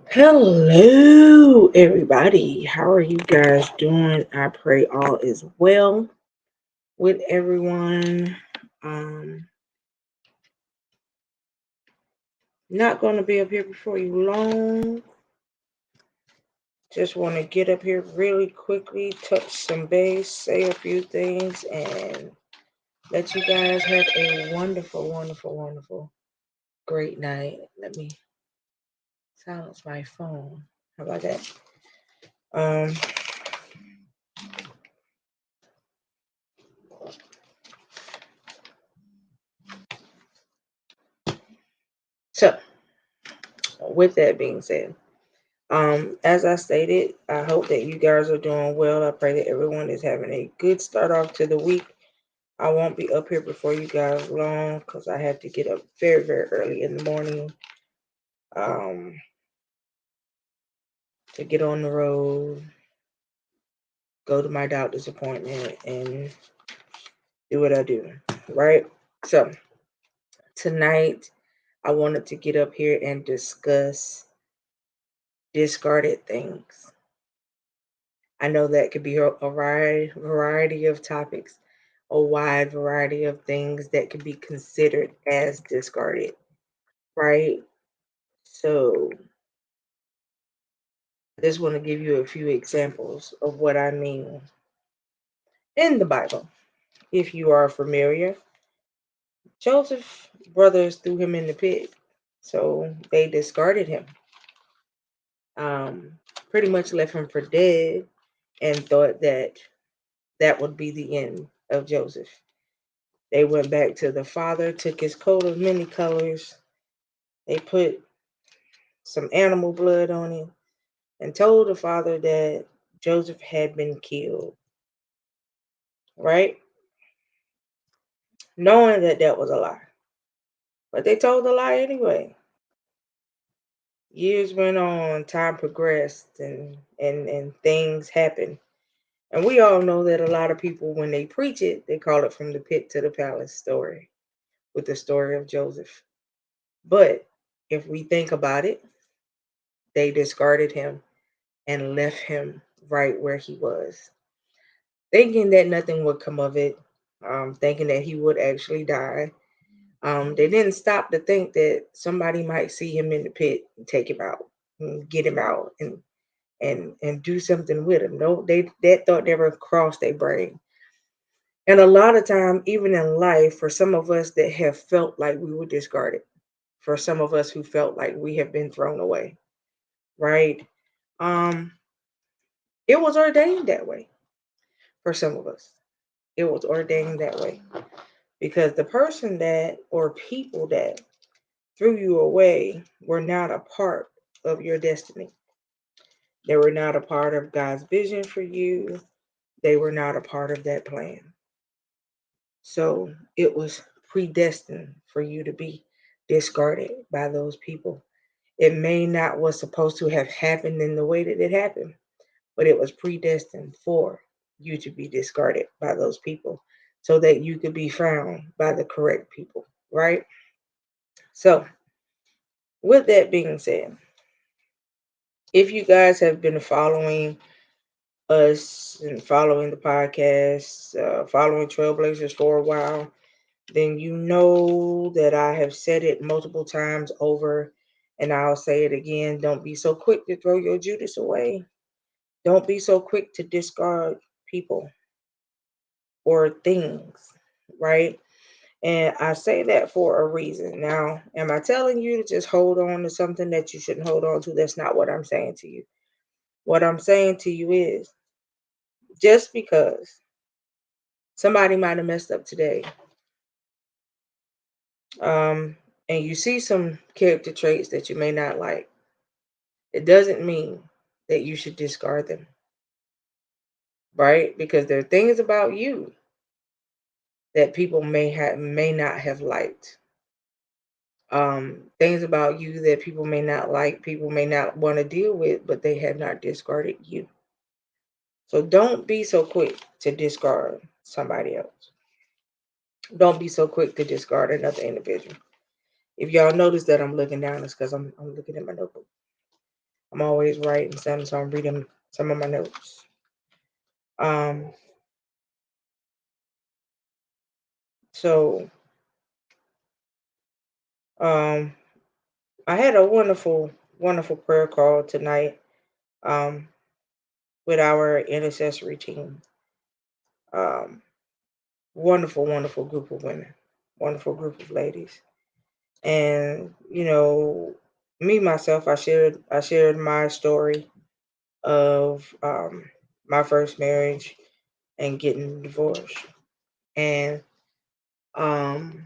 Hello, everybody. How are you guys doing? I pray all is well with everyone. Um, Not going to be up here before you long. Just want to get up here really quickly, touch some base, say a few things, and let you guys have a wonderful, wonderful, wonderful, great night. Let me silence my phone. How about that? Um, so, with that being said, as I stated, I hope that you guys are doing well. I pray that everyone is having a good start off to the week. I won't be up here before you guys long because I have to get up very, very early in the morning um, to get on the road, go to my doctor's appointment, and do what I do. Right? So, tonight, I wanted to get up here and discuss discarded things. I know that could be a variety of topics, a wide variety of things that could be considered as discarded, right? So, I just want to give you a few examples of what I mean in the Bible. If you are familiar, Joseph's brothers threw him in the pit, so they discarded him. Um, Pretty much left him for dead and thought that that would be the end of Joseph. They went back to the father, took his coat of many colors. They put some animal blood on him and told the father that Joseph had been killed, right? Knowing that that was a lie. But they told the lie anyway. Years went on, time progressed, and things happened. And we all know that a lot of people, when they preach it, they call it from the pit to the palace story with the story of Joseph. But if we think about it, they discarded him and left him right where he was, thinking that nothing would come of it, thinking that he would actually die. They didn't stop to think that somebody might see him in the pit and take him out, and get him out, and do something with him. No, they that thought never crossed their brain. And a lot of time, even in life, for some of us that have felt like we were discarded, for some of us who felt like we have been thrown away, right? Um, it was ordained that way for some of us. It was ordained that way because the person that or people that threw you away were not a part of your destiny. They were not a part of God's vision for you. They were not a part of that plan. So it was predestined for you to be discarded by those people. It may not was supposed to have happened in the way that it happened, but it was predestined for you to be discarded by those people so that you could be found by the correct people, right? So, with that being said, if you guys have been following us and following the podcast, following Trailblazers for a while, then you know that I have said it multiple times over, and I'll say it again. Don't be so quick to throw your Judas away. Don't be so quick to discard people or things, right? And I say that for a reason. Now, am I telling you to just hold on to something that you shouldn't hold on to? That's not what I'm saying to you. What I'm saying to you is just because somebody might have messed up today, um, and you see some character traits that you may not like, it doesn't mean that you should discard them, right? Because there are things about you that people may not have liked. Things about you that people may not like, people may not want to deal with, but they have not discarded you. So don't be so quick to discard somebody else. Don't be so quick to discard another individual. If y'all notice that I'm looking down, it's because I'm looking at my notebook. I'm always writing something, so I'm reading some of my notes. Um, so um, I had a wonderful, wonderful prayer call tonight um, with our intercessory team. Um, wonderful, wonderful group of women, wonderful group of ladies. And me myself, I shared my story of my first marriage and getting divorced, and um,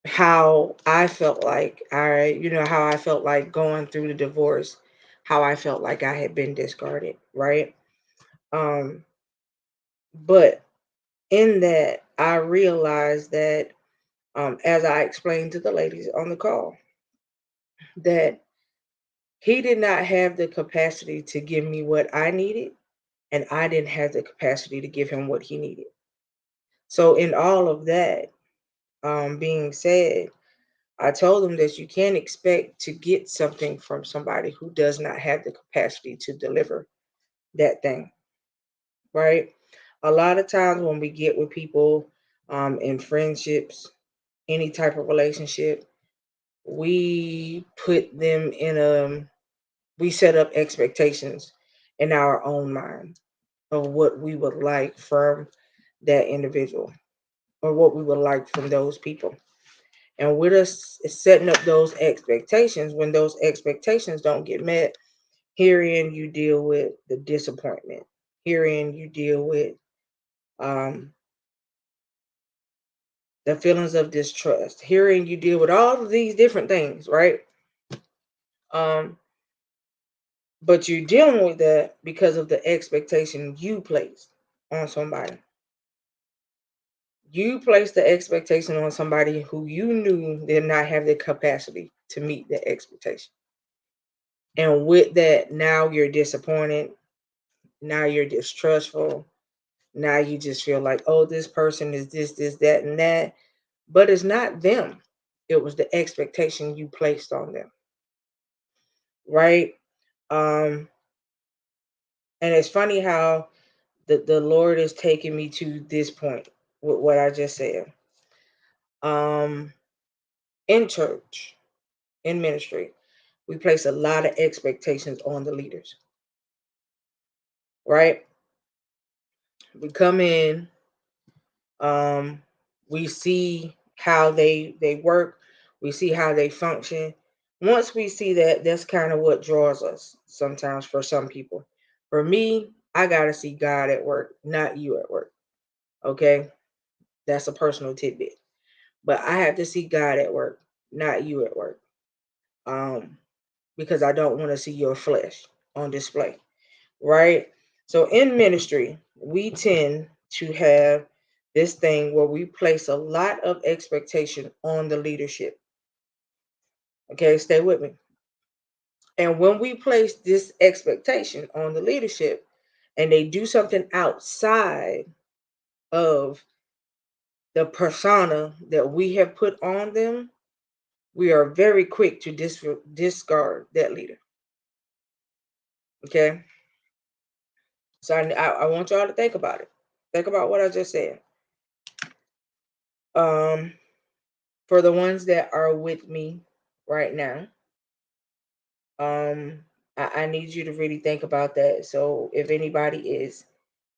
how I felt like how I felt like going through the divorce, how I felt like I had been discarded, right? Um, but in that, I realized that, as I explained to the ladies on the call, that he did not have the capacity to give me what I needed, and I didn't have the capacity to give him what he needed. So, in all of that being said, I told him that you can't expect to get something from somebody who does not have the capacity to deliver that thing, right? A lot of times when we get with people in friendships, any type of relationship, we put them in we set up expectations in our own mind of what we would like from that individual or what we would like from those people. And with us setting up those expectations, when those expectations don't get met, herein you deal with the disappointment. Herein you deal with um, the feelings of distrust. Herein you deal with all of these different things, right? Um, but you're dealing with that because of the expectation you placed on somebody. You placed the expectation on somebody who you knew did not have the capacity to meet the expectation. And with that, now you're disappointed. Now you're distrustful. Now you just feel like, oh, this person is this, that, and that. But it's not them. It was the expectation you placed on them. Right? Um, and it's funny how the Lord is taking me to this point with what I just said. Um, in church, in ministry, we place a lot of expectations on the leaders, right? We come in, um, we see how they work, we see how they function. Once we see that, that's kind of what draws us sometimes for some people. For me, I gotta see God at work, not you at work. Okay, that's a personal tidbit. But I have to see God at work, not you at work. Um, because I don't want to see your flesh on display, right? So in ministry, we tend to have this thing where we place a lot of expectation on the leadership. Okay, stay with me. And when we place this expectation on the leadership and they do something outside of the persona that we have put on them, we are very quick to discard that leader. Okay. So I want y'all to think about it. Think about what I just said. Um, for the ones that are with me right now, um, I need you to really think about that. So if anybody is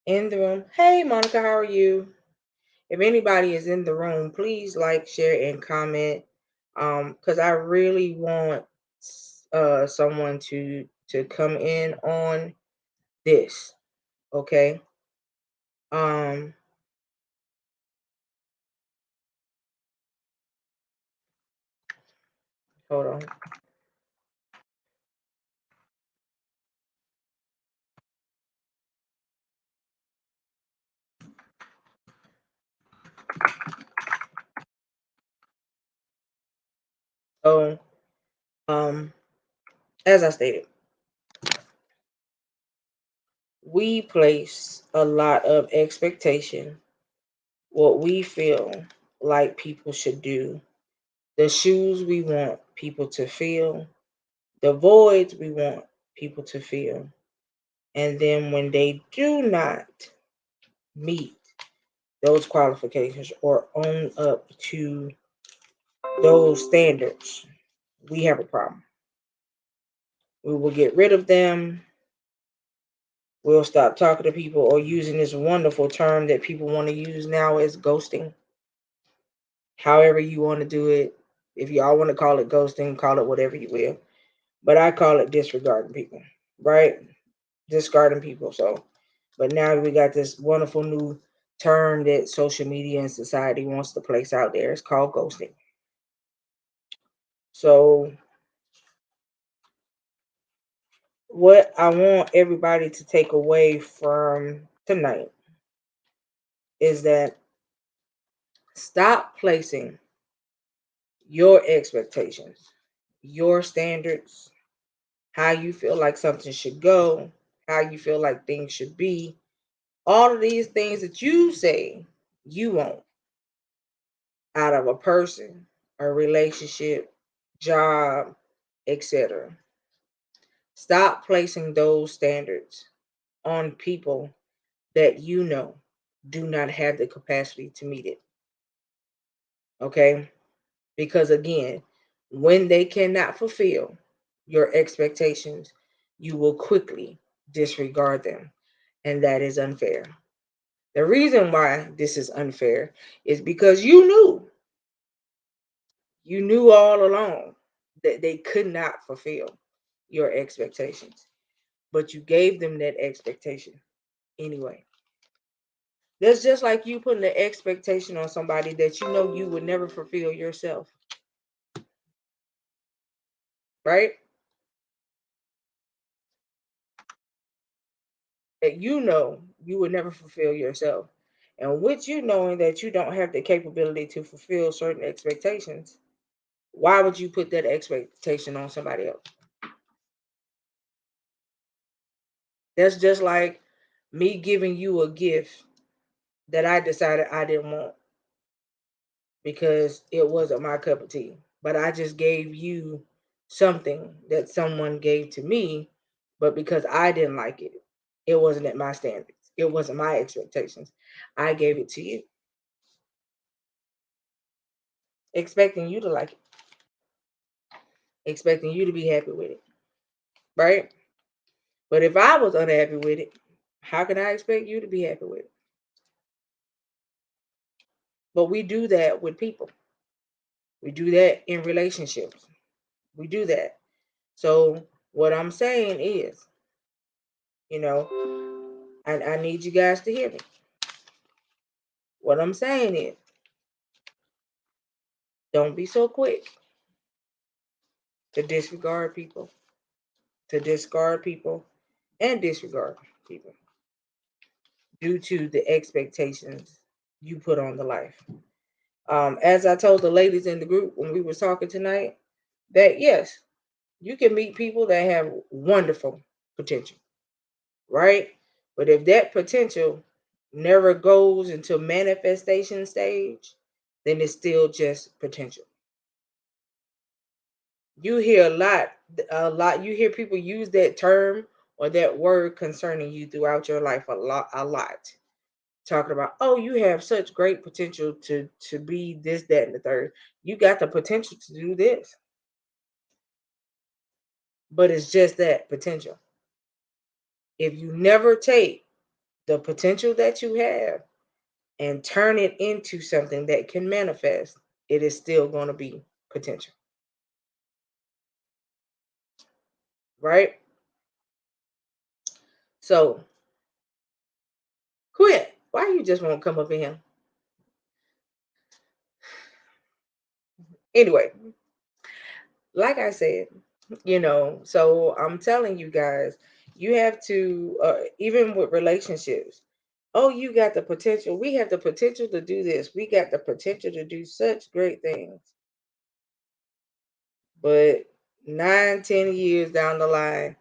in the room, hey Monica, how are you? If anybody is in the room, please like, share, and comment. Because I really want someone to come in on this. Okay. Um, hold on. So, um, as I stated, we place a lot of expectation, what we feel like people should do, the shoes we want people to fill, the voids we want people to fill. And then when they do not meet those qualifications or own up to those standards, we have a problem. We will get rid of them. We'll stop talking to people or using this wonderful term that people want to use now as ghosting. However you want to do it. If y'all want to call it ghosting, call it whatever you will. But I call it disregarding people, right? Discarding people. So, but now we got this wonderful new term that social media and society wants to place out there. It's called ghosting. So, what I want everybody to take away from tonight is that stop placing your expectations, your standards, how you feel like something should go, how you feel like things should be, all of these things that you say you want out of a person, a relationship, job, etc. Stop placing those standards on people that you know do not have the capacity to meet it. Okay? Because again, when they cannot fulfill your expectations, you will quickly disregard them. And that is unfair. The reason why this is unfair is because you knew all along that they could not fulfill your expectations, but you gave them that expectation anyway. That's just like you putting the expectation on somebody that you know you would never fulfill yourself, right? That you know you would never fulfill yourself. And with you knowing that you don't have the capability to fulfill certain expectations, why would you put that expectation on somebody else? That's just like me giving you a gift that I decided I didn't want because it wasn't my cup of tea. But I just gave you something that someone gave to me, but because I didn't like it, it wasn't at my standards. It wasn't my expectations. I gave it to you, expecting you to like it, expecting you to be happy with it, right? But if I was unhappy with it, how can I expect you to be happy with it? But we do that with people. We do that in relationships. We do that. So what I'm saying is, you know, I need you guys to hear me. What I'm saying is, don't be so quick to disregard people, to discard people, and disregard people due to the expectations you put on the life. As I told the ladies in the group when we were talking tonight, that yes, you can meet people that have wonderful potential, right? But if that potential never goes into manifestation stage, then it's still just potential. You hear a lot. You hear people use that term or that word concerning you throughout your life a lot. Talking about, oh, you have such great potential to be this, that, and the third. You got the potential to do this, but it's just that potential. If you never take the potential that you have and turn it into something that can manifest, it is still going to be potential, right? So, quit. Why you just won't come up in here? Anyway, like I said, so I'm telling you guys, you have to, even with relationships, oh, you got the potential. We have the potential to do this. We got the potential to do such great things. But 9, 10 years down the line,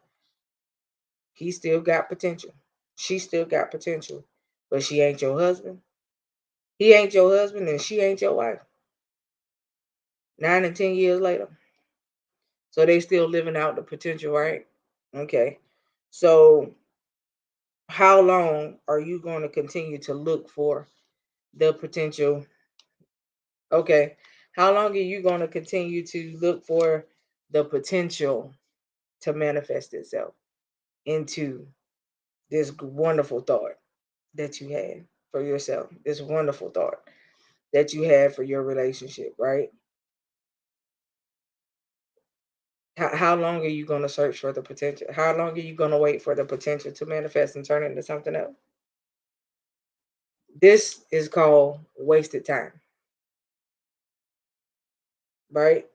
he still got potential. She still got potential, but she ain't your husband. He ain't your husband and she ain't your wife. 9 and 10 years later. So they still living out the potential, right? Okay. So how long are you going to continue to look for the potential? Okay. How long are you going to continue to look for the potential to manifest itself into this wonderful thought that you had for yourself? This wonderful thought that you had for your relationship, right? How long are you going to search for the potential? How long are you going to wait for the potential to manifest and turn into something else? This is called wasted time, right?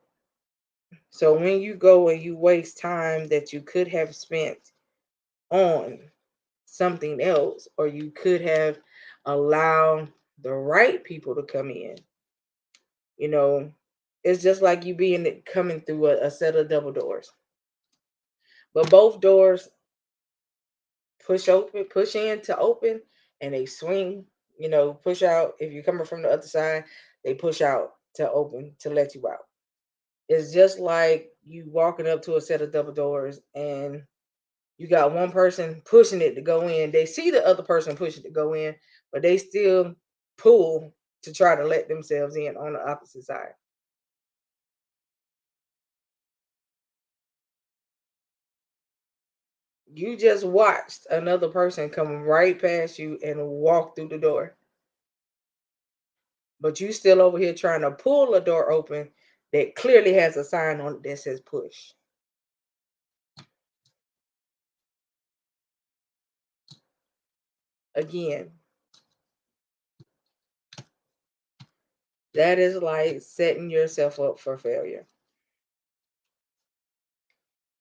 So when you go and you waste time that you could have spent on something else, or you could have allowed the right people to come in, you know, it's just like you being coming through a set of double doors. But both doors push in to open, and they swing, push out. If you're coming from the other side, they push out to open to let you out. It's just like you walking up to a set of double doors and you got one person pushing it to go in. They see the other person pushing it to go in, but they still pull to try to let themselves in on the opposite side. You just watched another person come right past you and walk through the door, but you still over here trying to pull a door open that clearly has a sign on it that says push. Again, that is like setting yourself up for failure.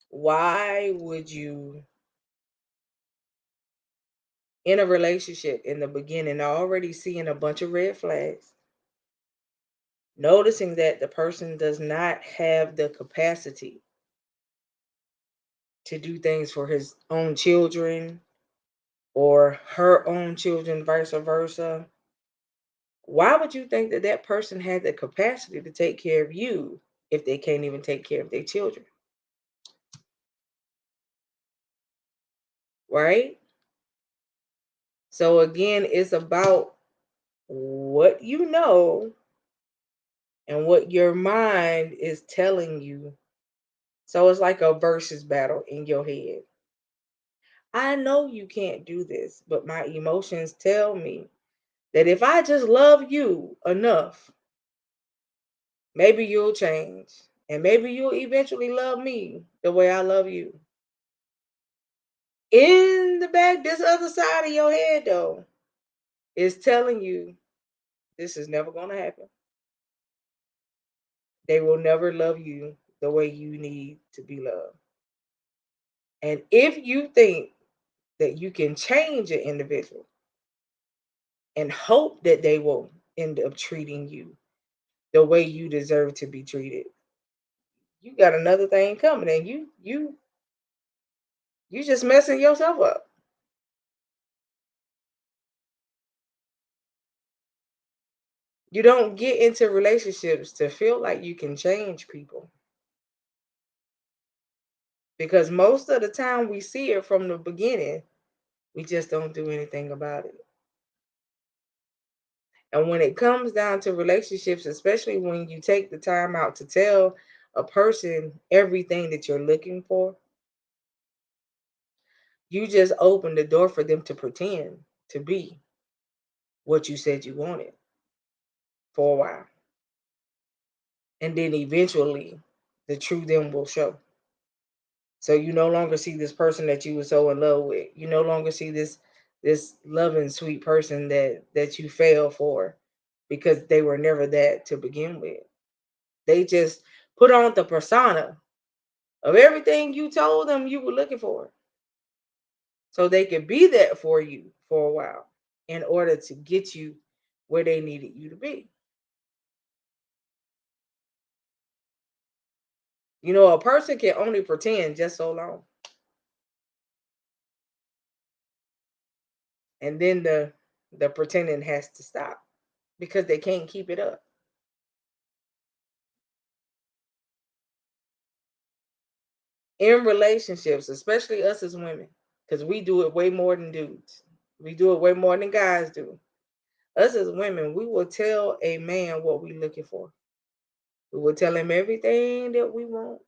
Why would you, in a relationship in the beginning, already seeing a bunch of red flags, noticing that the person does not have the capacity to do things for his own children or her own children, vice versa? Why would you think that that person had the capacity to take care of you if they can't even take care of their children? Right? So, again, it's about what you know and what your mind is telling you. So, it's like a versus battle in your head. I know you can't do this, but my emotions tell me that if I just love you enough, maybe you'll change. And maybe you'll eventually love me the way I love you. In the back, this other side of your head, though, is telling you this is never going to happen. They will never love you the way you need to be loved. And if you think that you can change an individual and hope that they will end up treating you the way you deserve to be treated, you got another thing coming, and you just messing yourself up. You don't get into relationships to feel like you can change people, because most of the time we see it from the beginning. We just don't do anything about it. And when it comes down to relationships, especially when you take the time out to tell a person everything that you're looking for, you just open the door for them to pretend to be what you said you wanted for a while. And then eventually the true them will show. So you no longer see this person that you were so in love with. You no longer see this loving, sweet person that you fell for, because they were never that to begin with. They just put on the persona of everything you told them you were looking for, so they could be that for you for a while in order to get you where they needed you to be. A person can only pretend just so long, and then the pretending has to stop. because they can't keep it up. In relationships, especially us as women, because we do it way more than dudes. We do it way more than guys do. Us as women, we will tell a man what we're looking for. We will tell him everything that we want,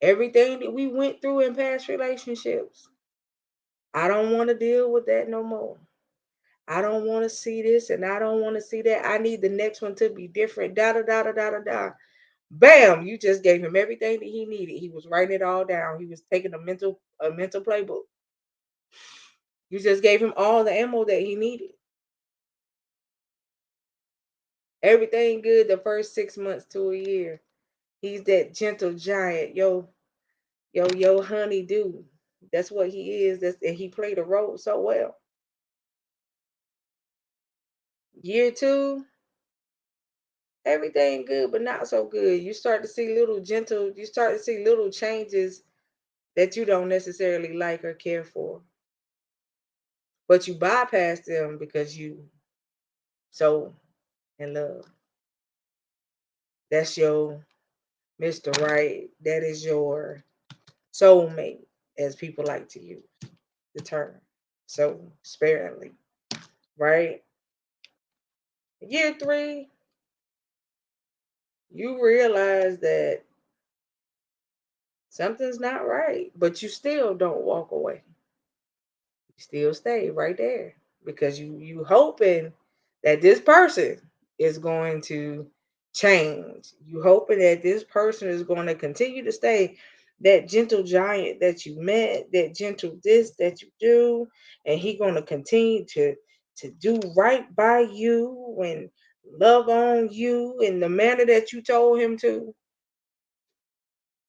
everything that we went through in past relationships. I don't want to deal with that no more. I don't want to see this and I don't want to see that. I need the next one to be different. Da da da da da da da. Bam! You just gave him everything that he needed. He was writing it all down. He was taking a mental playbook. You just gave him all the ammo that he needed. Everything good the first 6 months to a year. He's that gentle giant. Yo, honey dude. That's what he is. And he played a role so well. Year two, everything good, but not so good. You start to see you start to see little changes that you don't necessarily like or care for. But you bypass them because you so in love. That's your Mr. Right. That is your soulmate, as people like to use the term so sparingly, right? Year three, you realize that something's not right, but you still don't walk away. You still stay right there because you hoping that this person is going to change. You hoping that this person is going to continue to stay that gentle giant that you met, that gentle this that you do, and he going to continue to do right by you and love on you in the manner that you told him to.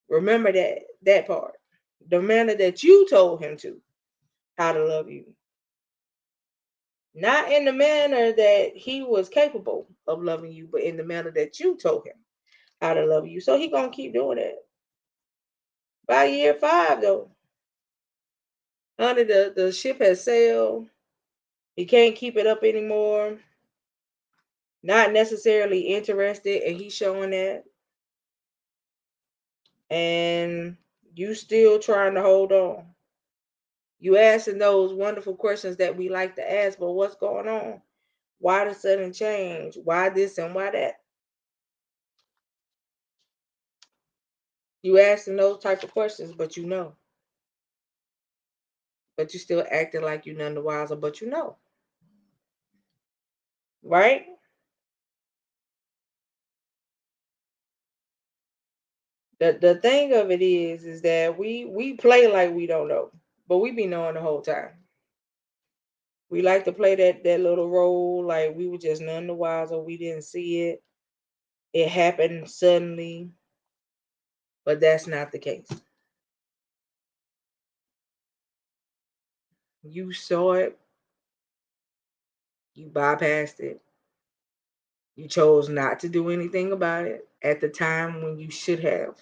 Remember that part. The manner that you told him to how to love you. Not in the manner that he was capable of loving you, but in the manner that you told him how to love you. So he gonna keep doing it. By year five, though, honey, the ship has sailed. He can't keep it up anymore. Not necessarily interested, and he's showing that. And you still trying to hold on. You asking those wonderful questions that we like to ask, but what's going on? Why the sudden change? Why this and why that? You asking those type of questions, but you know. But you still acting like you none the wiser, but you know. Right? The thing of it is that we play like we don't know, but we be knowing the whole time. We like to play that little role like we were just none the wiser, we didn't see it. It happened suddenly, but that's not the case. You saw it, you bypassed it. You chose not to do anything about it at the time when you should have.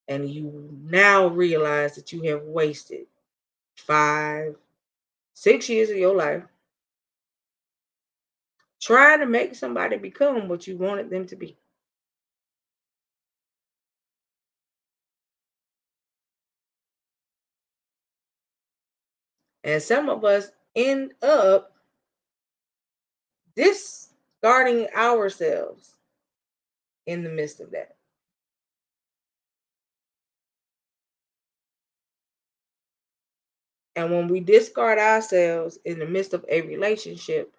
And you now realize that you have wasted 5, 6 years of your life trying to make somebody become what you wanted them to be. And some of us end up discarding ourselves in the midst of that. And when we discard ourselves in the midst of a relationship,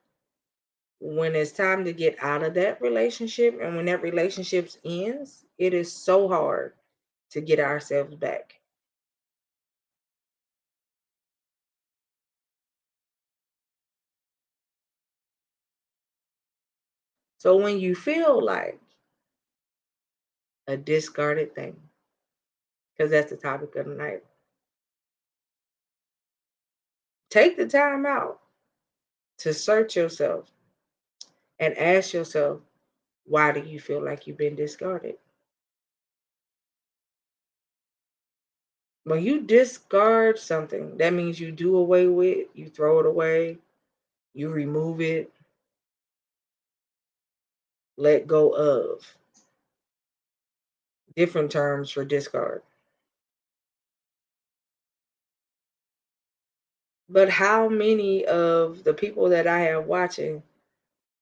when it's time to get out of that relationship and when that relationship ends, it is so hard to get ourselves back. So when you feel like a discarded thing, because that's the topic of the night, take the time out to search yourself and ask yourself, why do you feel like you've been discarded? When you discard something, that means you do away with, you throw it away, you remove it. let go of. Different terms for discard. But how many of the people that I have watching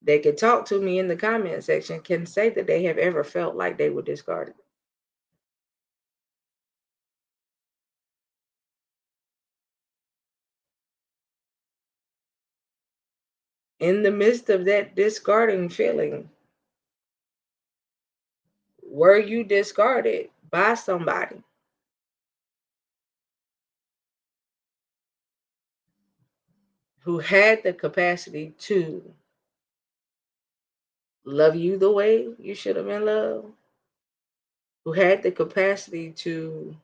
that could talk to me in the comment section can say that they have ever felt like they were discarded? In the midst of that discarding feeling, were you discarded by somebody who had the capacity to love you the way you should have been loved? Who had the capacity to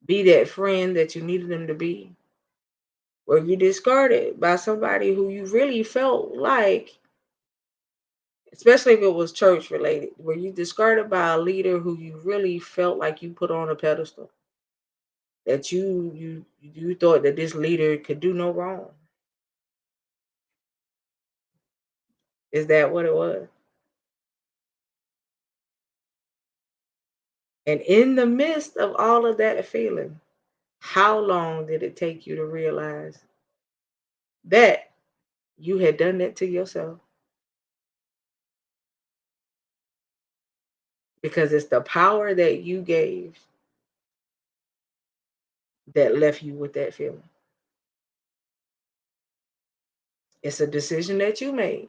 be that friend that you needed them to be? Were you discarded by somebody who you really felt like, especially if it was church related, were you discarded by a leader who you really felt like you put on a pedestal? That you thought that this leader could do no wrong? Is that what it was? And in the midst of all of that feeling, how long did it take you to realize that you had done that to yourself? Because it's the power that you gave that left you with that feeling. It's a decision that you made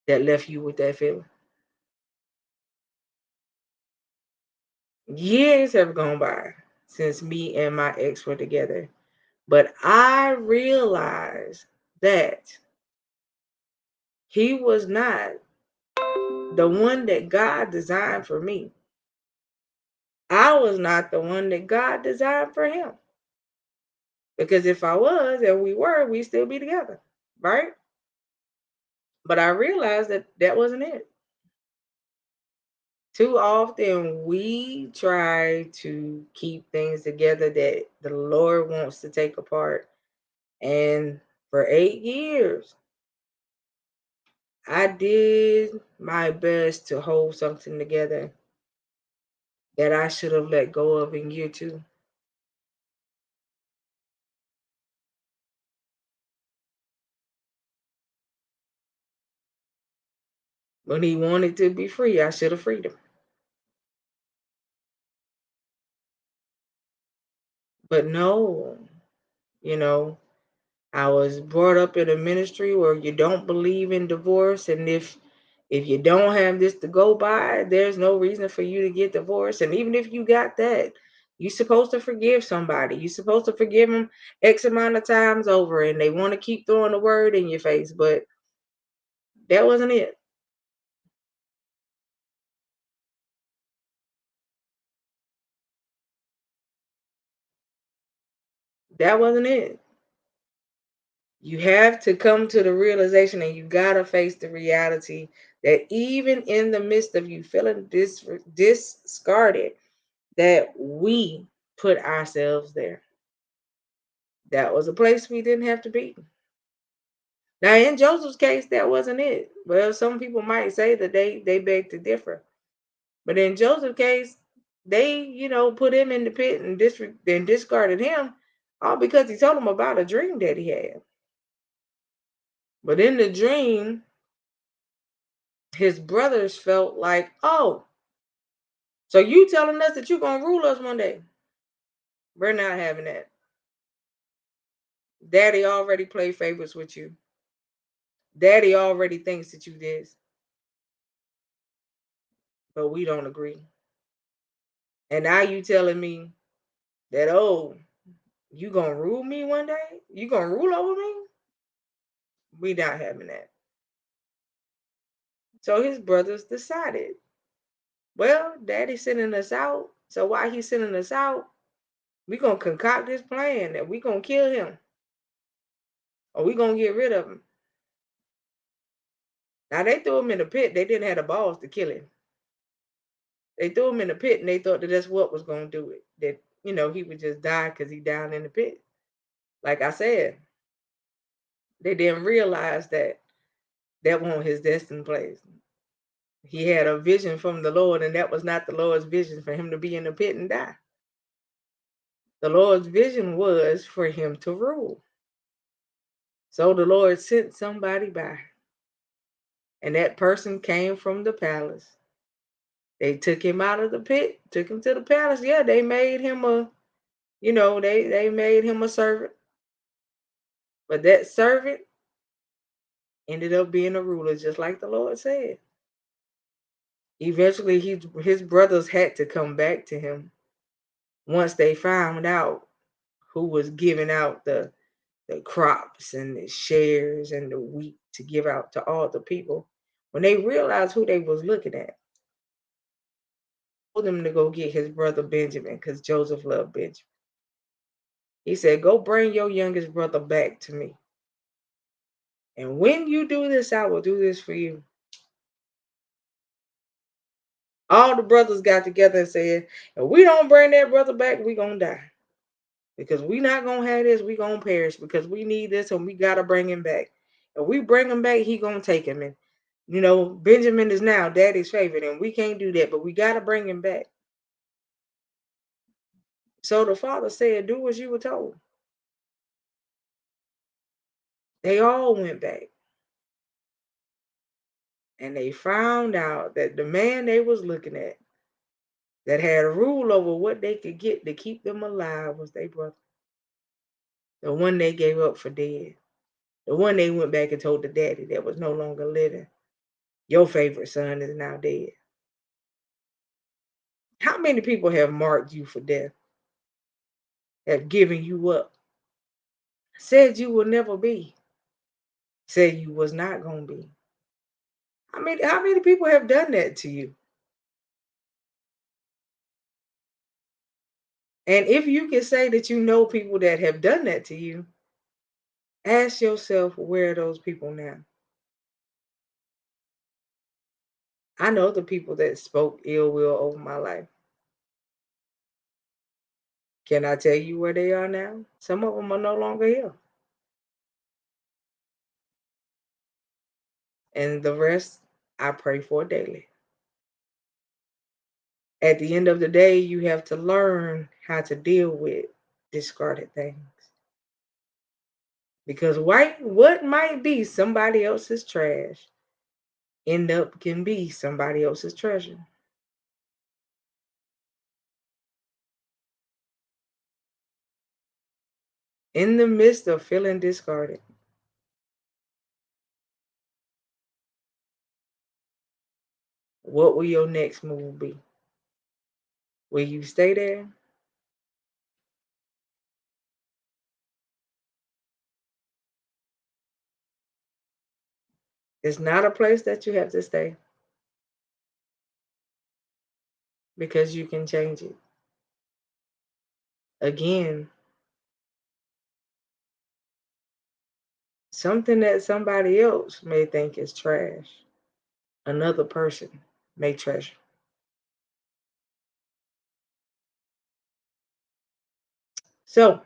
that left you with that feeling. Years have gone by since me and my ex were together, but I realized that he was not the one that God designed for me. I was not the one that God designed for him. Because if I was and we were, we'd still be together, right? But I realized that that wasn't it. Too often we try to keep things together that the Lord wants to take apart. And for 8 years, I did my best to hold something together that I should have let go of in year two. When he wanted to be free, I should have freed him. But no, you know, I was brought up in a ministry where you don't believe in divorce, and if you don't have this to go by, there's no reason for you to get divorced. And even if you got that, you're supposed to forgive somebody. You're supposed to forgive them X amount of times over, and they want to keep throwing the word in your face, but that wasn't it. That wasn't it. You have to come to the realization, and you gotta face the reality that even in the midst of you feeling discarded, that we put ourselves there. That was a place we didn't have to be. Now, in Joseph's case, that wasn't it. Well, some people might say that they beg to differ, but in Joseph's case, they put him in the pit and discarded him, all because he told them about a dream that he had. But in the dream, his brothers felt like, oh, so you telling us that you're gonna rule us one day? We're not having that. Daddy already played favorites with you. Daddy already thinks that you this, but we don't agree. And now you telling me that, oh, you gonna rule me one day? You gonna rule over me? We not having that. So his brothers decided, well, daddy's sending us out. So while he's sending us out, we gonna concoct this plan that we gonna kill him or we gonna get rid of him. Now they threw him in the pit. They didn't have the balls to kill him. They threw him in the pit and they thought that that's what was gonna do it. That he would just die because he down in the pit. Like I said, they didn't realize that That wasn't his destined place. He had a vision from the Lord, and that was not the Lord's vision for him to be in the pit and die. The Lord's vision was for him to rule. So the Lord sent somebody by, and that person came from the palace. They took him out of the pit, took him to the palace. Yeah, they made him they made him a servant. But that servant ended up being a ruler, just like the Lord said. Eventually, his brothers had to come back to him once they found out who was giving out the crops and the shares and the wheat to give out to all the people. When they realized who they was looking at, told him to go get his brother Benjamin because Joseph loved Benjamin. He said, "Go bring your youngest brother back to me. And when you do this, I will do this for you." All the brothers got together and said, "If we don't bring that brother back, we gonna die. Because we not gonna have this, we gonna perish because we need this and we gotta bring him back. If we bring him back, he gonna take him. And Benjamin is now daddy's favorite, and we can't do that, but we gotta bring him back." So the father said, "Do as you were told." They all went back and they found out that the man they was looking at that had a rule over what they could get to keep them alive was their brother. The one they gave up for dead. The one they went back and told the daddy that was no longer living. Your favorite son is now dead. How many people have marked you for death, have given you up, said you will never be, said you was not going to be? How many people have done that to you? And if you can say that you know people that have done that to you, ask yourself, where are those people now? I know the people that spoke ill will over my life. Can I tell you where they are now? Some of them are no longer here. And the rest, I pray for daily. At the end of the day, you have to learn how to deal with discarded things. Because what might be somebody else's trash can be somebody else's treasure. In the midst of feeling discarded, what will your next move be? Will you stay there? It's not a place that you have to stay because you can change it. Again, something that somebody else may think is trash, another person may treasure. So,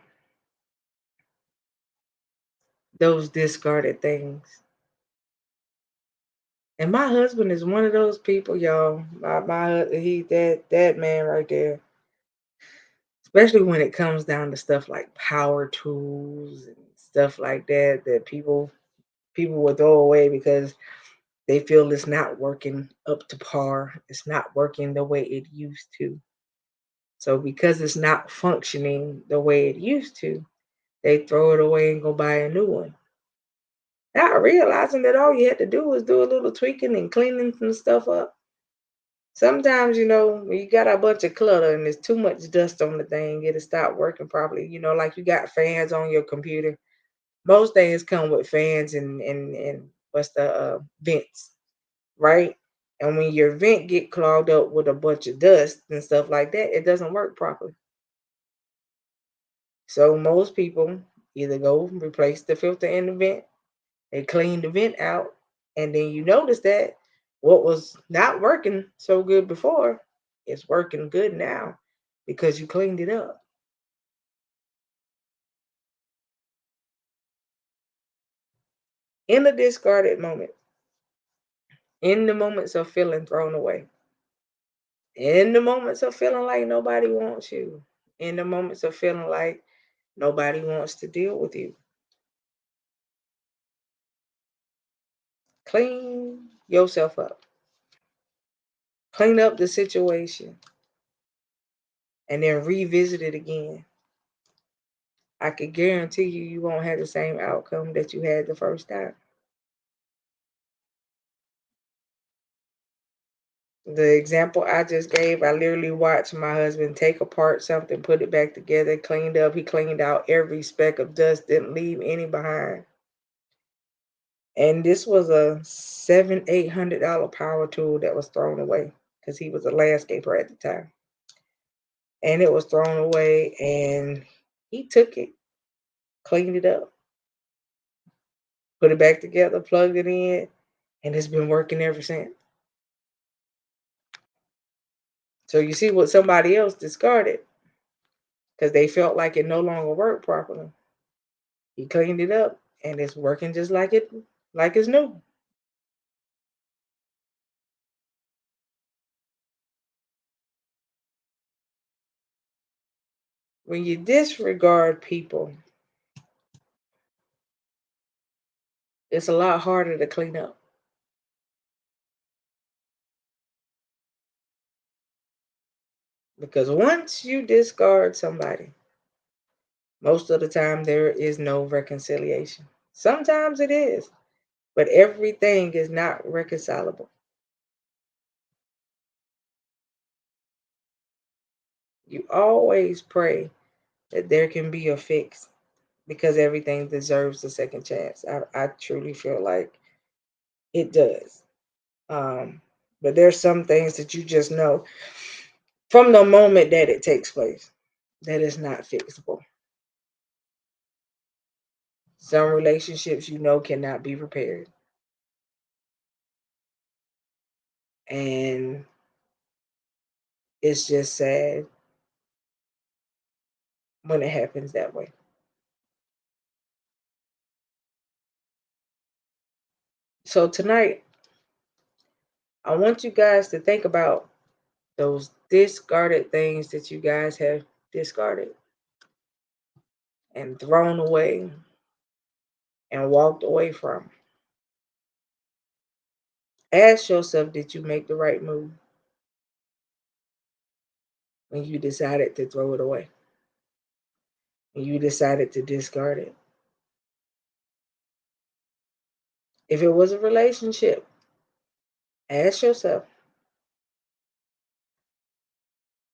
those discarded things. And my husband is one of those people, y'all. He that man right there. Especially when it comes down to stuff like power tools and stuff like that that people will throw away because they feel it's not working up to par. It's not working the way it used to. So because it's not functioning the way it used to, they throw it away and go buy a new one. Not realizing that all you had to do was do a little tweaking and cleaning some stuff up. Sometimes, when you got a bunch of clutter and there's too much dust on the thing, it'll stop working properly. Like you got fans on your computer. Most things come with fans and what's the vents, right? And when your vent get clogged up with a bunch of dust and stuff like that, it doesn't work properly. So most people either go replace the filter in the vent, they clean the vent out, and then you notice that what was not working so good before is working good now because you cleaned it up. In a discarded moment, In the moments of feeling thrown away, in the moments of feeling like nobody wants you, in the moments of feeling like nobody wants to deal with you, clean yourself up. Clean up the situation and then revisit it again. I could guarantee you won't have the same outcome that you had the first time. The example I just gave, I literally watched my husband take apart something, put it back together, cleaned up. He cleaned out every speck of dust, didn't leave any behind. And this was a $700-800 power tool that was thrown away because he was a landscaper at the time. And it was thrown away, and he took it, cleaned it up, put it back together, plugged it in, and it's been working ever since. So you see what somebody else discarded because they felt like it no longer worked properly. He cleaned it up and it's working just like it's new. When you disregard people, it's a lot harder to clean up because once you discard somebody, most of the time there is no reconciliation. Sometimes it is, but everything is not reconcilable. You always pray that there can be a fix because everything deserves a second chance. I truly feel like it does. Um, but there's some things that you just know from the moment that it takes place that is not fixable. Some relationships you know cannot be repaired. And it's just sad when it happens that way. So tonight, I want you guys to think about those discarded things that you guys have discarded and thrown away and walked away from. Ask yourself, did you make the right move when you decided to throw it away? When you decided to discard it? If it was a relationship, ask yourself,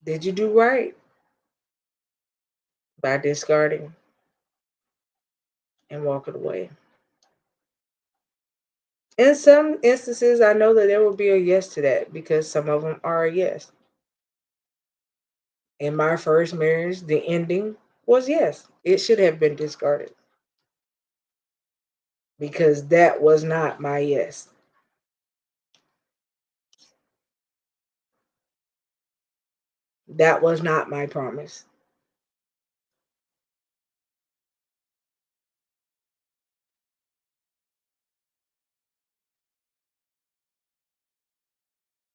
did you do right by discarding and walking away? In some instances, I know that there will be a yes to that because some of them are a yes. In my first marriage, the ending was yes. It should have been discarded because that was not my yes. That was not my promise.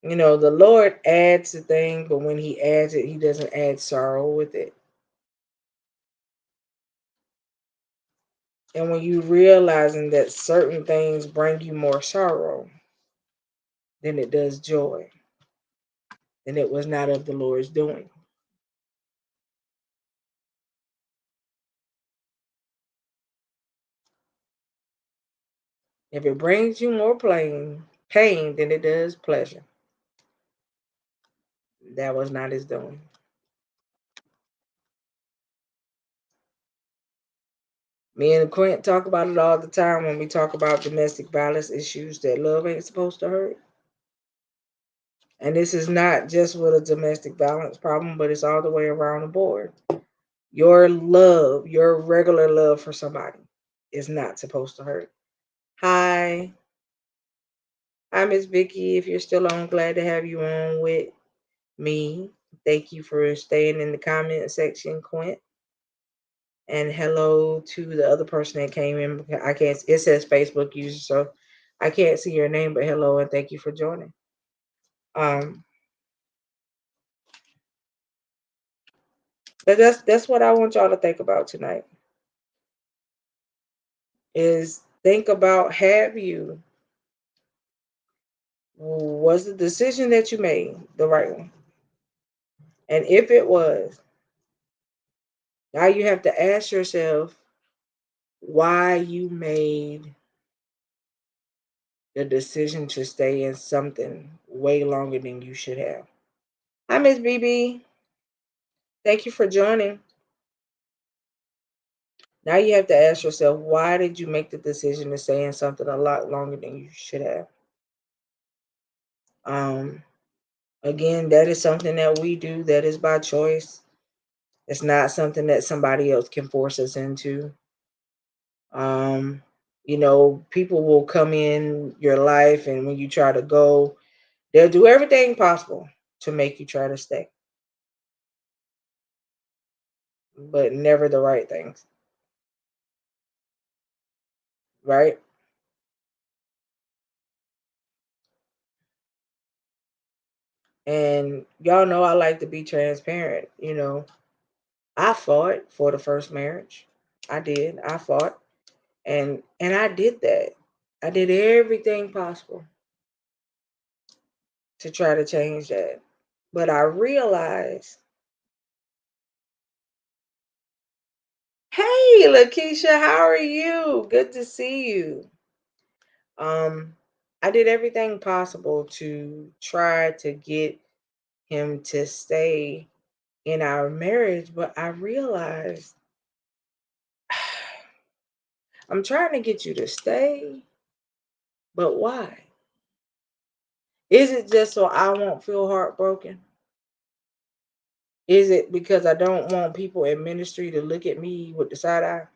You know, the Lord adds the thing, but when He adds it, He doesn't add sorrow with it. And when you realizing that certain things bring you more sorrow than it does joy, then it was not of the Lord's doing. If it brings you more pain than it does pleasure, that was not His doing. Me and Quint talk about it all the time when we talk about domestic violence issues that love ain't supposed to hurt. And this is not just with a domestic violence problem, but it's all the way around the board. Your love, your regular love for somebody is not supposed to hurt. Hi. Hi, Miss Vicky. If you're still on, glad to have you on with me. Thank you for staying in the comment section, Quint. And hello to the other person that came in. I can't, it says Facebook user, so I can't see your name, but hello and thank you for joining. Um, but that's what I want y'all to think about tonight. Is think about, have you, was the decision that you made the right one? And if it was, now you have to ask yourself why you made the decision to stay in something way longer than you should have. Hi, Miss BB. Thank you for joining. Now you have to ask yourself, why did you make the decision to stay in something a lot longer than you should have? Um, Again, that is something that we do. That is by choice. It's not something that somebody else can force us into. Um, People will come in your life, and when you try to go, they'll do everything possible to make you try to stay, but never the right things, right? And y'all know I like to be transparent. I fought for the first marriage. I did. I fought, and I did that. I did everything possible to try to change that. But I realized, hey, Lakeisha, how are you? Good to see you. Um, I did everything possible to try to get him to stay in our marriage, but I realized I'm trying to get you to stay, but why? Is it just so I won't feel heartbroken? Is it because I don't want people in ministry to look at me with the side eye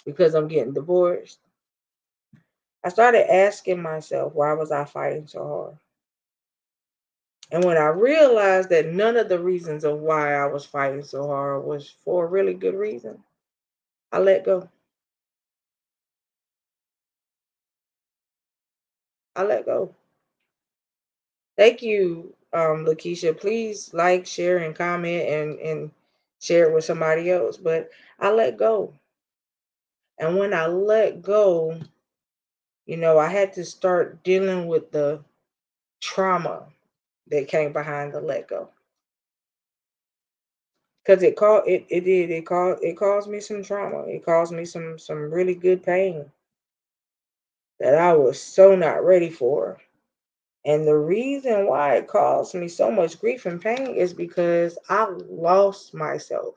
because I'm getting divorced? I started asking myself, why was I fighting so hard? And when I realized that none of the reasons of why I was fighting so hard was for a really good reason, I let go. I let go. Thank you, Lakeisha. Please like, share, and comment and share it with somebody else. But I let go. And when I let go, I had to start dealing with the trauma that came behind the let go. Because it caused me some trauma. It caused me some really good pain that I was so not ready for. And the reason why it caused me so much grief and pain is because I lost myself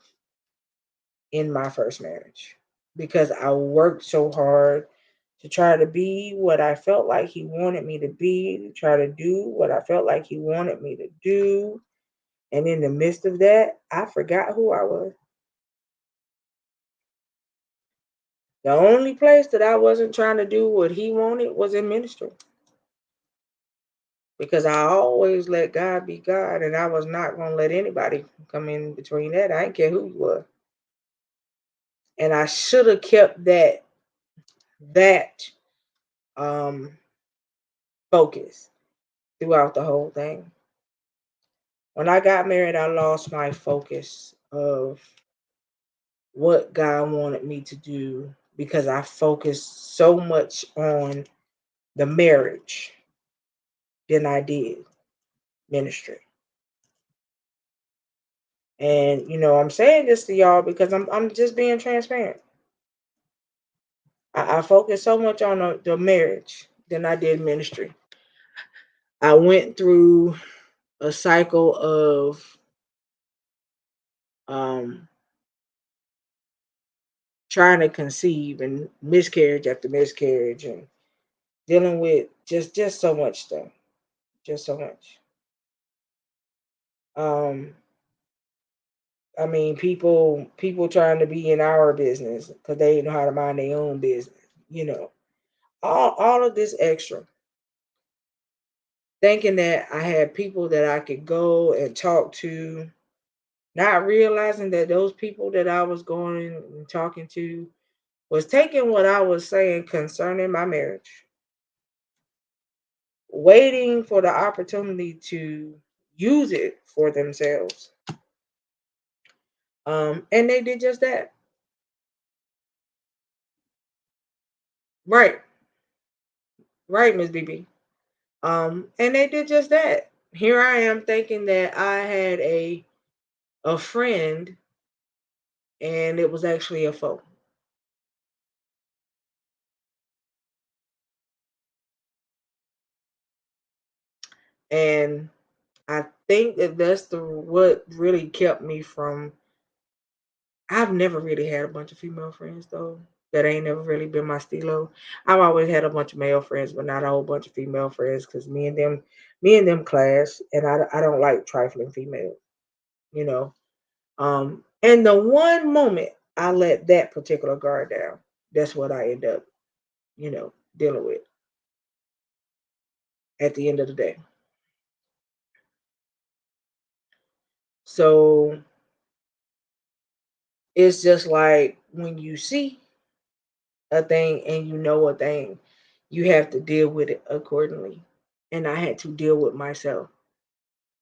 in my first marriage because I worked so hard to try to be what I felt like he wanted me to be, to try to do what I felt like he wanted me to do. And in the midst of that, I forgot who I was. The only place that I wasn't trying to do what he wanted was in ministry because I always let God be God, and I was not going to let anybody come in between that. I didn't care who you were. And I should have kept that um focus throughout the whole thing. When I got married, I lost my focus of what God wanted me to do because I focused so much on the marriage than I did ministry. And I'm saying this to y'all because I'm just being transparent. I focused so much on the marriage than I did ministry. I went through a cycle of um, trying to conceive and miscarriage after miscarriage and dealing with just so much stuff, just so much. Um, I mean, people trying to be in our business because they didn't know how to mind their own business. You know, all of this extra, thinking that I had people that I could go and talk to, not realizing that those people that I was going and talking to was taking what I was saying concerning my marriage waiting for the opportunity to use it for themselves. And they did just that. Right, right, Miss BB. And they did just that. Here I am thinking that I had a friend, and it was actually a foe. And I think that that's the what really kept me from. I've never really had a bunch of female friends though. That ain't never really been my stilo. I've always had a bunch of male friends, but not a whole bunch of female friends because me and them clash, and I don't like trifling females, you know. And the one moment I let that particular guard down, that's what I end up, dealing with at the end of the day. So it's just like when you see a thing and you know a thing, you have to deal with it accordingly. And I had to deal with myself.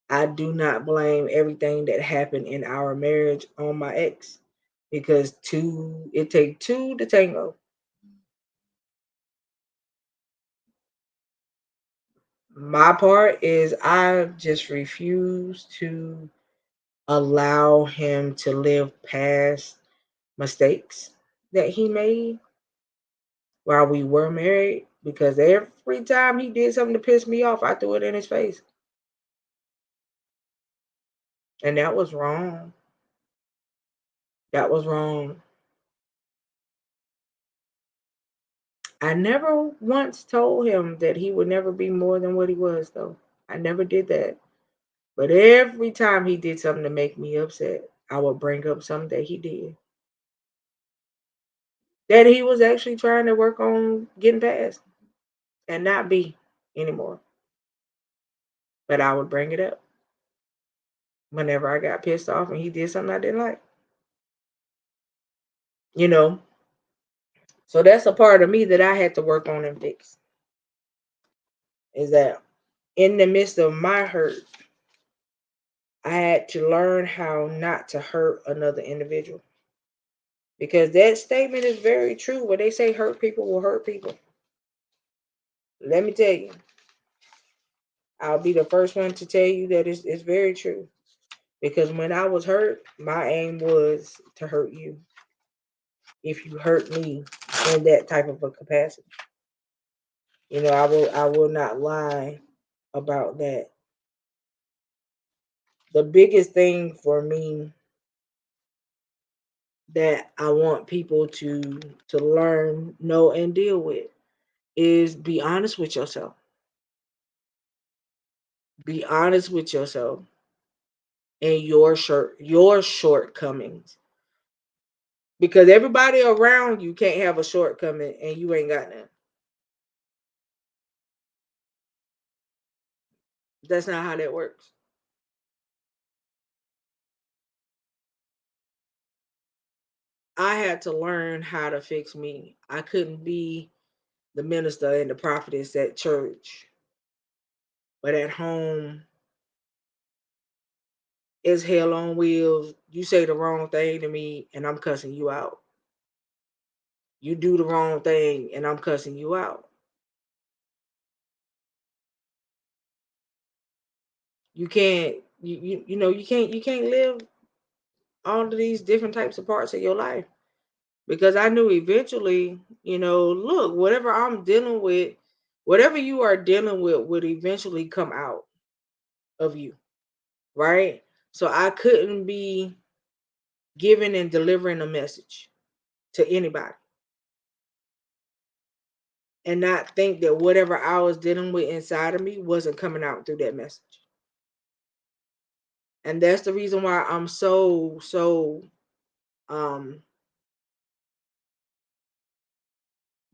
I do not blame everything that happened in our marriage on my ex because it take two to tango. My part is I just refuse to allow him to live past mistakes that he made while we were married because every time he did something to piss me off, I threw it in his face. And that was wrong. That was wrong. I never once told him that he would never be more than what he was, though. I never did that. But every time he did something to make me upset, I would bring up something that he did that he was actually trying to work on getting past and not be anymore. But I would bring it up whenever I got pissed off and he did something I didn't like, you know. So that's a part of me that I had to work on and fix. Is that in the midst of my hurt, I had to learn how not to hurt another individual. Because that statement is very true. When they say hurt people will hurt people. Let me tell you, I'll be the first one to tell you that it's very true. Because when I was hurt, my aim was to hurt you. If you hurt me in that type of a capacity. I will not lie about that. The biggest thing for me that I want people to learn, know, and deal with is be honest with yourself. Be honest with yourself and your shortcomings. Because everybody around you can't have a shortcoming and you ain't got none. That's not how that works. I had to learn how to fix me. I couldn't be the minister and the prophetess at church, but at home it's hell on wheels. You say the wrong thing to me and I'm cussing you out. You do the wrong thing and I'm cussing you out. You can't you can't live all of these different types of parts of your life because I knew eventually, look, whatever I'm dealing with, whatever you are dealing with would eventually come out of you, right? So I couldn't be giving and delivering a message to anybody and not think that whatever I was dealing with inside of me wasn't coming out through that message. And that's the reason why I'm so um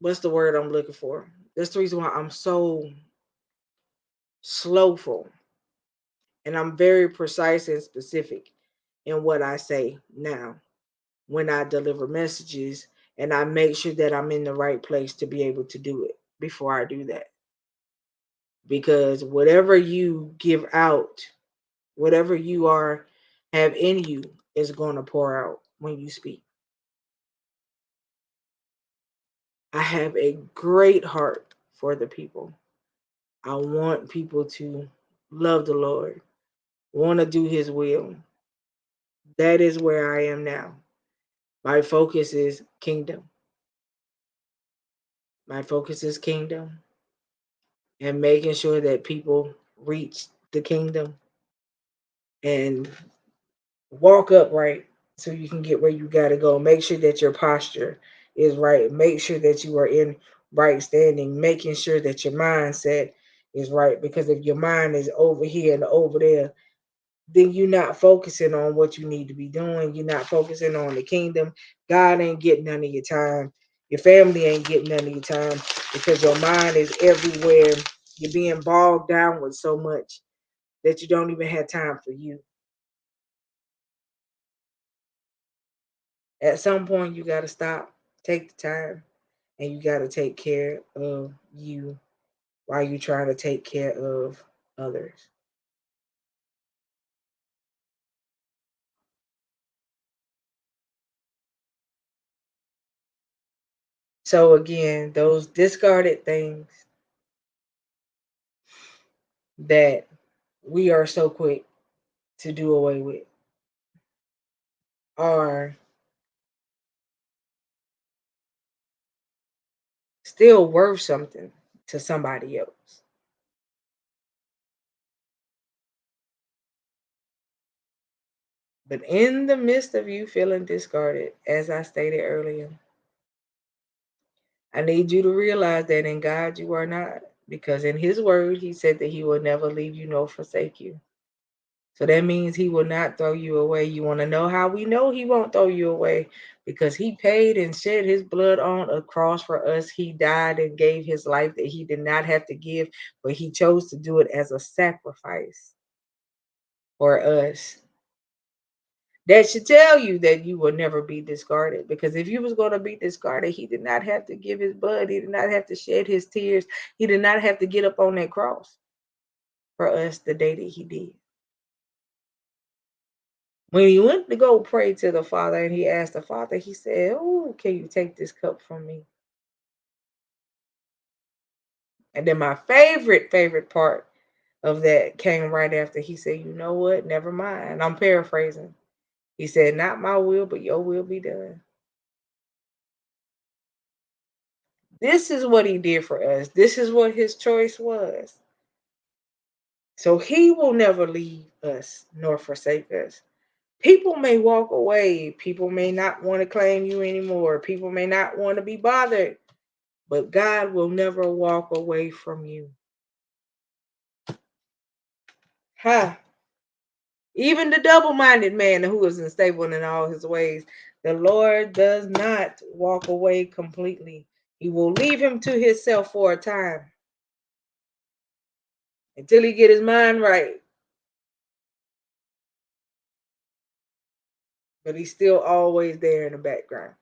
what's the word I'm looking for? That's the reason why I'm so slowful and I'm very precise and specific in what I say now when I deliver messages, and I make sure that I'm in the right place to be able to do it before I do that. because whatever you give out, whatever you are have in you is going to pour out when you speak. I have a great heart for the people. I want people to love the Lord, want to do his will. That is where I am now. My focus is kingdom. My focus is kingdom and making sure that people reach the kingdom and walk upright so you can get where you got to go. Make sure that your posture is right. Make sure that you are in right standing, making sure that your mindset is right. Because if your mind is over here and over there, then you're not focusing on what you need to be doing. You're not focusing on the kingdom. God ain't getting none of your time. Your family ain't getting none of your time because your mind is everywhere. You're being bogged down with so much that you don't even have time for you. At some point, you got to stop, take the time, and you got to take care of you while you're trying to take care of others. So, again, those discarded things that we are so quick to do away with are still worth something to somebody else. But in the midst of you feeling discarded, as I stated earlier, I need you to realize that in God you are not. Because in his word, he said that he will never leave you nor forsake you. So that means he will not throw you away. You want to know how we know he won't throw you away? Because he paid and shed his blood on a cross for us. He died and gave his life that he did not have to give, but he chose to do it as a sacrifice for us. That should tell you that you will never be discarded. Because if you was going to be discarded, he did not have to give his blood. He did not have to shed his tears. He did not have to get up on that cross for us the day that he did. When he went to go pray to the Father and he asked the Father, he said, "Oh, can you take this cup from me?" And then my favorite part of that came right after. He said, "You know what? Never mind." I'm paraphrasing. He said, "Not my will, but your will be done." This is what he did for us. This is what his choice was. So he will never leave us nor forsake us. People may walk away. People may not want to claim you anymore. People may not want to be bothered. But God will never walk away from you. Ha! Even the double-minded man who is unstable in all his ways, the Lord does not walk away completely. He will leave him to himself for a time until he get his mind right. But he's still always there in the background.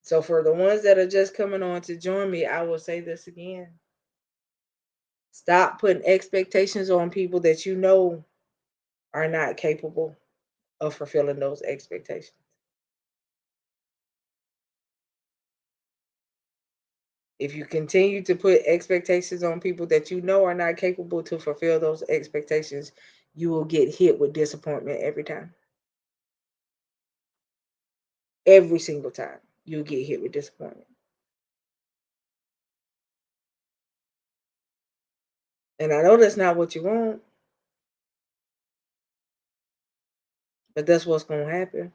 So for the ones that are just coming on to join me, I will say this again. Stop putting expectations on people that you know are not capable of fulfilling those expectations. If you continue to put expectations on people that you know are not capable to fulfill those expectations, you will get hit with disappointment every time. Every single time you'll get hit with disappointment. And I know that's not what you want, but that's what's going to happen.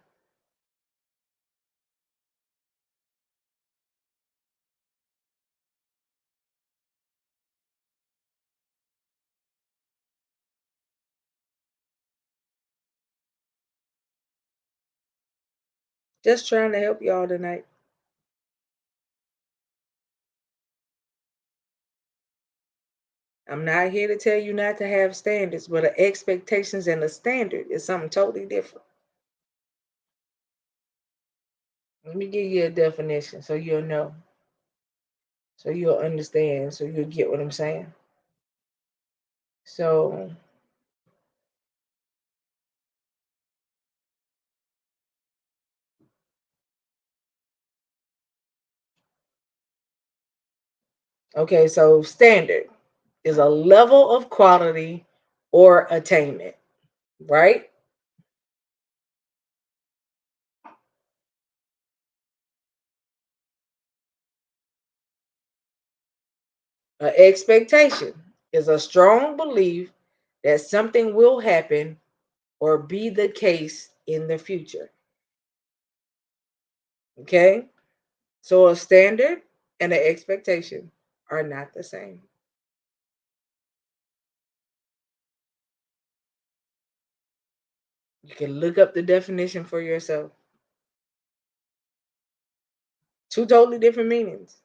Just trying to help y'all tonight. I'm not here to tell you not to have standards, but the expectations and the standard is something totally different. Let me give you a definition so you'll know, so you'll understand, so you'll get what I'm saying. So, okay, so standard is a level of quality or attainment, right? An expectation is a strong belief that something will happen or be the case in the future. Okay? So a standard and an expectation are not the same. You can look up the definition for yourself. Two totally different meanings.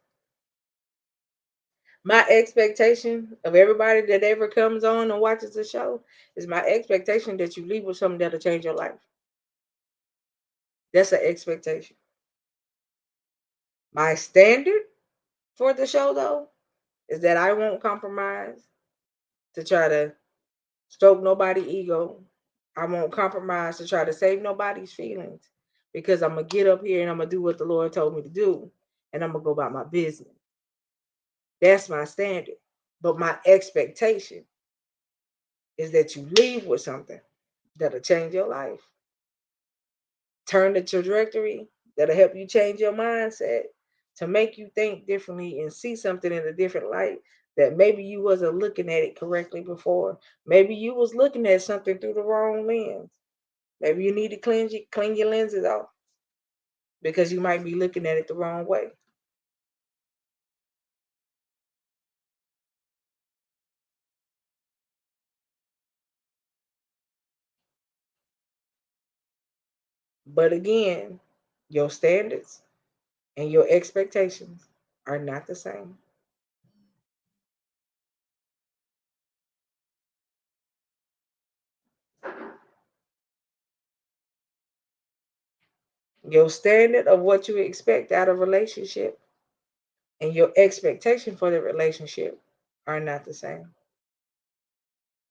My expectation of everybody that ever comes on and watches the show is my expectation that you leave with something that'll change your life. That's an expectation. My standard for the show, though, is that I won't compromise to try to stroke nobody's ego. I won't compromise to try to save nobody's feelings because I'm going to get up here and I'm going to do what the Lord told me to do and I'm going to go about my business. That's my standard. But my expectation is that you leave with something that'll change your life, turn the trajectory, that'll help you change your mindset to make you think differently and see something in a different light that maybe you wasn't looking at it correctly before. Maybe you was looking at something through the wrong lens. Maybe you need to clean your lenses off because you might be looking at it the wrong way. But again, your standards and your expectations are not the same. Your standard of what you expect out of a relationship and your expectation for the relationship are not the same.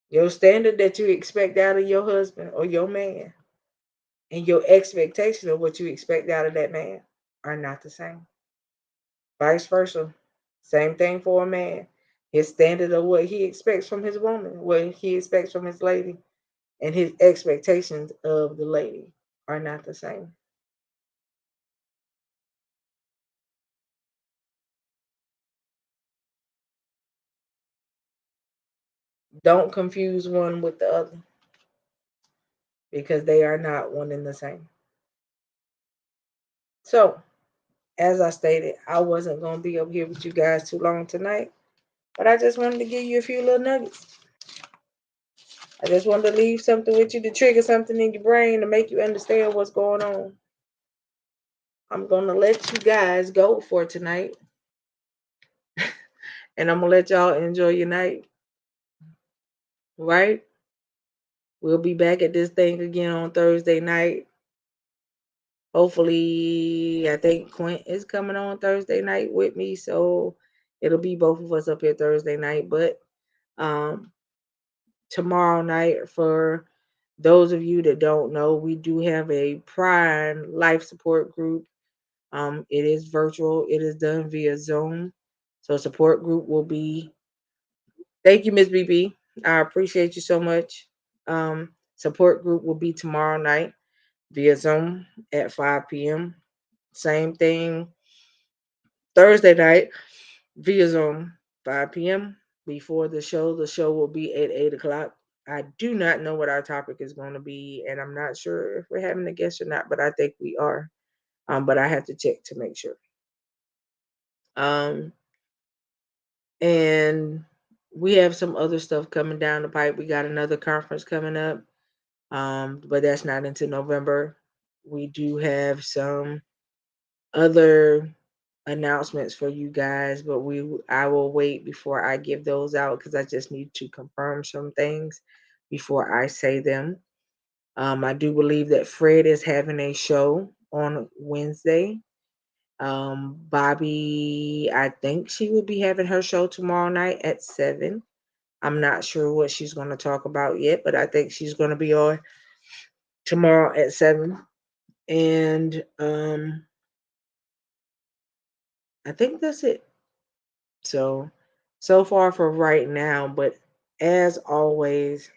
Your standard that you expect out of your husband or your man and your expectation of what you expect out of that man are not the same. Vice versa. Same thing for a man. His standard of what he expects from his woman, what he expects from his lady, and his expectations of the lady are not the same. Don't confuse one with the other because they are not one and the same. So, as I stated, I wasn't going to be up here with you guys too long tonight, but I just wanted to give you a few little nuggets. I just wanted to leave something with you to trigger something in your brain to make you understand what's going on. I'm going to let you guys go for tonight, and I'm going to let y'all enjoy your night, right? We'll be back at this thing again on Thursday night. Hopefully, I think Quint is coming on Thursday night with me, so it'll be both of us up here Thursday night. But um, tomorrow night, for those of you that don't know, we do have a Prime life support group. It is virtual. It is done via Zoom. So support group will be. Thank you, Miss BB. I appreciate you so much. Support group will be tomorrow night via Zoom at 5 p.m. Same thing Thursday night via Zoom, 5 p.m. before the show. The show will be at 8 o'clock. I do not know what our topic is going to be, and I'm not sure if we're having a guest or not, but I think we are. But I have to check to make sure. Um, and we have some other stuff coming down the pipe. We got another conference coming up, but that's not until November. We do have some other announcements for you guys, but I will wait before I give those out because I just need to confirm some things before I say them. I do believe that Fred is having a show on Wednesday. Bobby, I think she will be having her show tomorrow night at 7. I'm not sure what she's going to talk about yet, but I think she's going to be on tomorrow at 7. And I think that's it. So, so far for right now, but as always,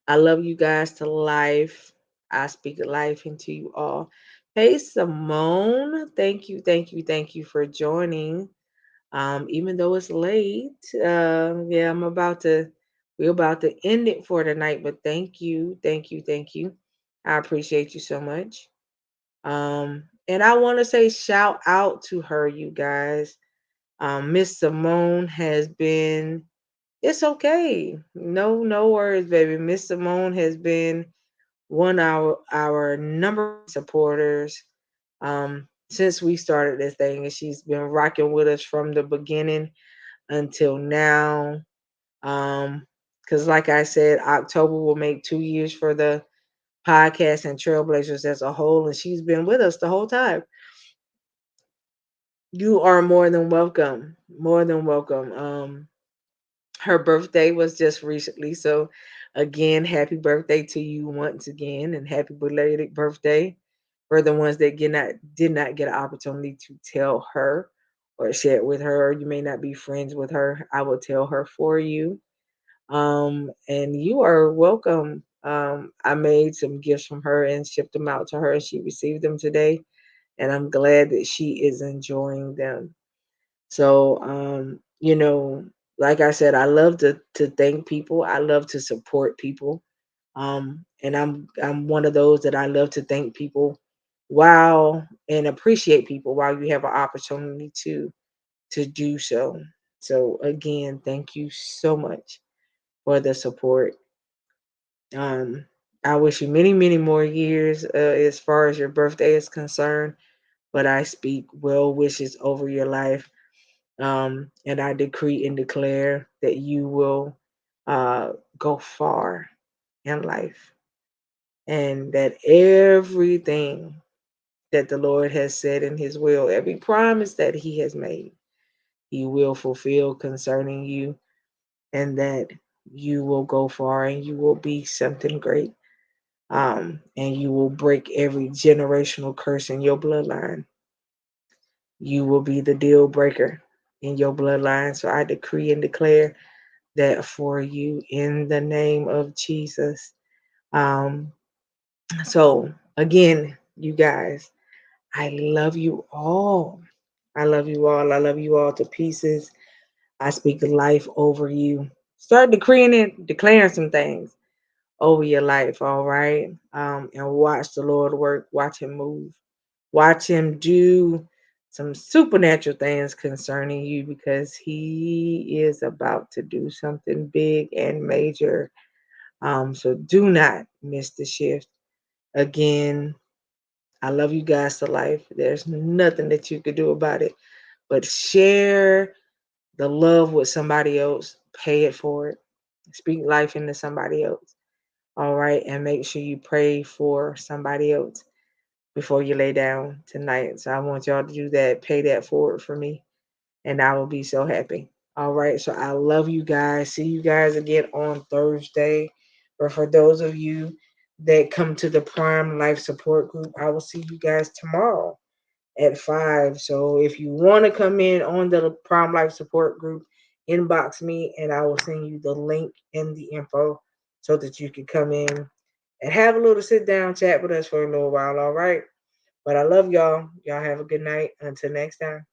I love you guys to life. I speak life into you all. Hey, Simone, thank you for joining. Even though it's late, yeah, we're about to end it for tonight, but thank you. I appreciate you so much. And I want to say shout out to her, you guys. Miss Simone has been, it's okay. No worries, baby. Miss Simone has been one of our number one supporters since we started this thing, and she's been rocking with us from the beginning until now. Because like I said, October will make 2 years for the podcast and Trailblazers as a whole, and she's been with us the whole time. You are more than welcome. More than welcome. Her birthday was just recently, so again, happy birthday to you once again, and happy belated birthday for the ones that did not get an opportunity to tell her or share it with her. Or you may not be friends with her. I will tell her for you. And you are welcome. I made some gifts from her and shipped them out to her, and she received them today. And I'm glad that she is enjoying them. So, like I said, I love to thank people. I love to support people. And I'm one of those that I love to thank people while and appreciate people while you have an opportunity to do so. So again, thank you so much for the support. Um, I wish you many, many more years as far as your birthday is concerned, but I speak well wishes over your life. And I decree and declare that you will go far in life, and that everything that the Lord has said in His will, every promise that He has made, He will fulfill concerning you, and that you will go far and you will be something great. And you will break every generational curse in your bloodline. You will be the deal breaker in your bloodline. So I decree and declare that for you in the name of Jesus. Um, so again, you guys, I love you all. I love you all. I love you all to pieces. I speak life over you. Start decreeing and declaring some things over your life, all right? And watch the Lord work, watch Him move, watch Him do some supernatural things concerning you, because He is about to do something big and major. So do not miss the shift. Again, I love you guys to life. There's nothing that you could do about it, but share the love with somebody else. Pay it forward. Speak life into somebody else. All right. And make sure you pray for somebody else before you lay down tonight. So I want y'all to do that. Pay that forward for me, and I will be so happy. All right. So I love you guys. See you guys again on Thursday. Or for those of you that come to the Prime Life Support Group, I will see you guys tomorrow at 5. So if you want to come in on the Prime Life Support Group, inbox me and I will send you the link and the info so that you can come in and have a little sit down chat with us for a little while. All right. But I love y'all. Y'all have a good night. Until next time.